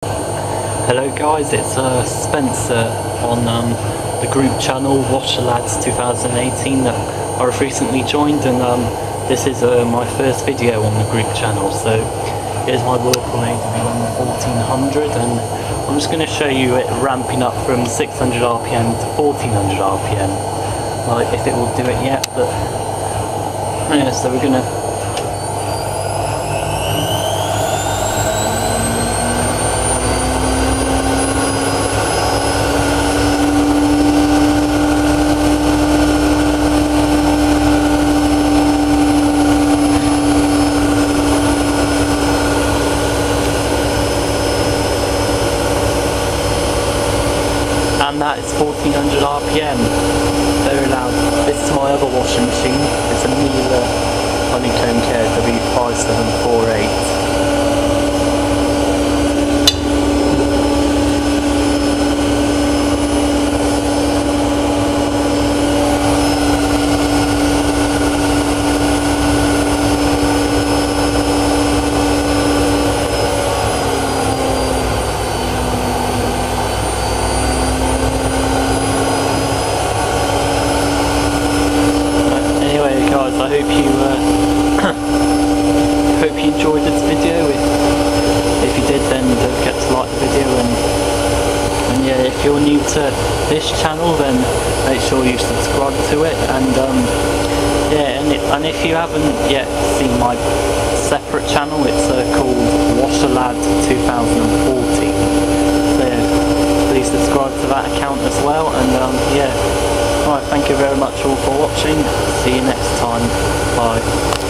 Hello guys, it's Spencer on the group channel Washer Lads 2018 that I've recently joined, and this is my first video on the group channel. So here's my Whirlpool AWM 1400, and I'm just going to show you it ramping up from 600 RPM to 1400 RPM. Like, if it will do it yet, but yeah, so we're going to and that is 1400 RPM, very loud. This is my other washing machine. It's a Miele Honeycomb Care W5748. I hope you enjoyed this video. If you did, then don't forget to like the video, and yeah, if you're new to this channel, then make sure you subscribe to it, and yeah, and if you haven't yet seen my separate channel, it's called Washer Lad 2014. So yeah, please subscribe to that account as well, and yeah. Alright, thank you very much all for watching. See you next time. Bye.